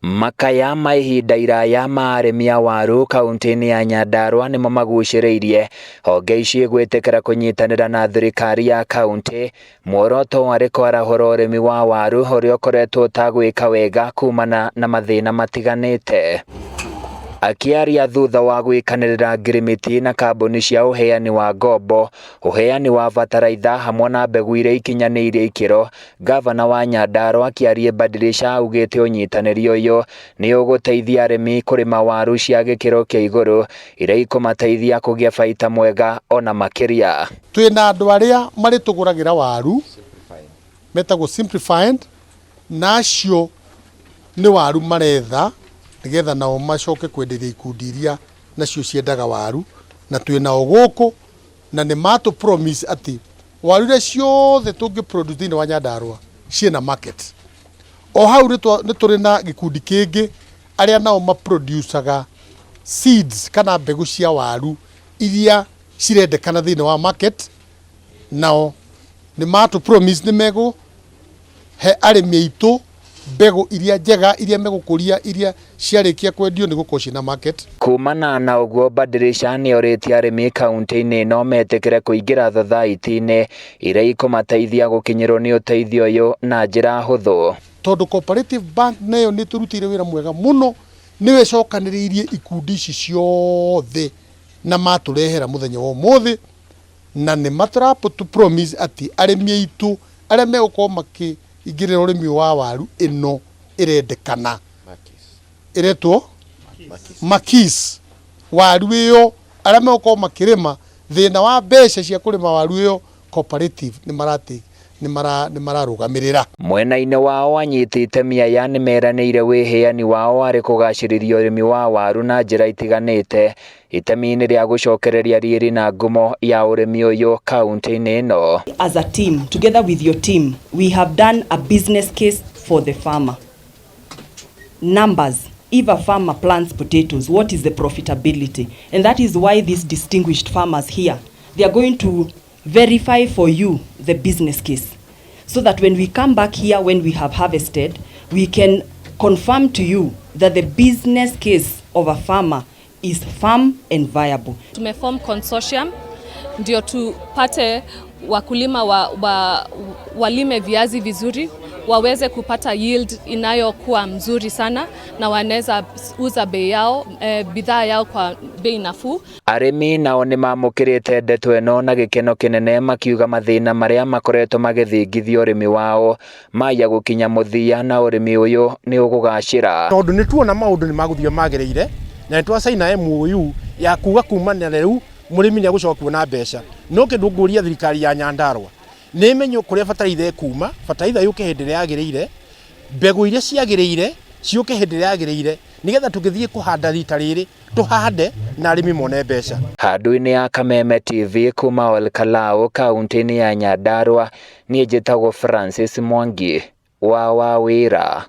Makaya ma ihinda iraya ma arimi a waru kaunti-ini ya Nyandarua nimo magucĩrĩirie honge ici gwĩtĩkĩra kũnyitanĩra na thirikari ya kaunti muoroto warĩ kwarahũra ũrĩmi wa waru ũrĩa ũkoretwo ũtagwĩka wega kumana na mathĩna matiganĩte. Akiaria thutha wa gwĩkanĩrĩra ngirimiti na kambuni cia ũheani wa ngombo, ũheani wa bataraitha hamwe na mbegu iria ikinyanĩirie ikĩro, gavana wa Nyandarua akĩaria Badilisha augĩte ũnyitanĩri ũyũ nĩ ũgũteithia arĩmi kũrĩma waru cia gĩkĩro kĩa igũrũ iria ikũmateithia kũgĩa baita mwega ona makĩria. Twĩna andũ arĩa marĩtũgũragĩra waru metagwo simplified, nacio nĩ waru maretha nigetha nao macoke kwenderia ikundi iria nacio ciendaga waru, na twĩnao gũkũ na nĩ matũ promise ati waru iria ciothe tũngĩ produce thĩinĩ wa Nyandarua ciĩna market. O hau nĩ tũrĩ na gĩkundi kĩngĩ arĩa nao maproducaga seeds kana mbegu cia waru iria cirendekana thĩinĩ wa market, nao nĩ matũ promise nĩ megũ he arĩmi aitũ mbegu iria njega iria megũkũria iria ciarĩkia kwendio nĩgũkorwo ciĩna market. Kumana na ũguo Badilisha nĩorĩtie arĩmi kaunti-inĩ ĩno metĩkĩre kũingĩra thothaiti-inĩ iria ikũmateithia gũkinyĩrwo nĩ ũteithio ũyũ na njĩra hũthũ. Tondũ Co-operative bank nayo nĩ tũrutĩire wĩra mwega mũno, nĩwe cokanĩrĩirie ikundi ici ciothe na matũrehera mũthenya wa ũmũthĩ, na nĩ matrapo to promise ati arĩmi aitũ arĩa megũkorwo makĩingĩrĩra ũrĩmi wa waru ĩno ĩrendekana ĩretwo makis waru ĩyo arĩa megũkorwo makĩrĩma thĩna wa mbeca cia kũrĩma waru ĩyo Co-operative nĩ mararũgamĩrĩra. Mwena-ini wao Anyiti itemi aya nĩmeranĩire wĩheani wao arĩ kũgacĩrithia ũrĩmi wa waru na njĩra itiganĩte itemi-inĩ rĩa gũcokereria riri na ngumo ya ũrĩmi ũyũ kaunti-inĩ ĩno. As a team, together with your team, we have done a business case for the farmer. Numbers. If a farmer plants potatoes, what is the profitability? And that is why these distinguished farmers here, they are going to verify for you the business case, so that when we come back here, when we have harvested, we can confirm to you that the business case of a farmer is firm and viable. Tumeform consortium ndio tupate wakulima walime viazi vizuri, waweze kupata yield inayokuwa mzuri sana na wanaweza uza bei yao bidhaa yao kwa bei nafuu. Arimi nao nĩ mamũkĩrĩte ndeto ĩno na gĩkeno kĩnene makiuga mathĩna marĩa makoretwo magĩthingithia ũrĩmi wao maya gũkinya mũthia na ũrĩmi ũyũ nĩ ũgũgacĩra. Tondũ nĩ tuona maũndũ nĩ magũthiĩ magĩrĩire na twacaina MOU ya kuga kumana rĩu mũrĩmi nĩ agũcoka na mbeca. No kĩndũ ngũria thirikari ya Nyandarua nĩ menyo kũrĩa bataraitha kuma, bataraitha yũke hĩndĩ ĩrĩa yagĩrĩire, mbegu iria ciagĩrĩire ciũke hĩndĩ ĩrĩa yagĩrĩire, nĩgetha tũgĩthiĩ kũhanda rita rĩrĩ tũhande na arĩmi mone mbeca. Handũ-inĩ ya Kameme TV kuma Olkalau kaunti-inĩ ya Nyandarua, niĩ njĩtagwo Francis Mwangi wa wĩra.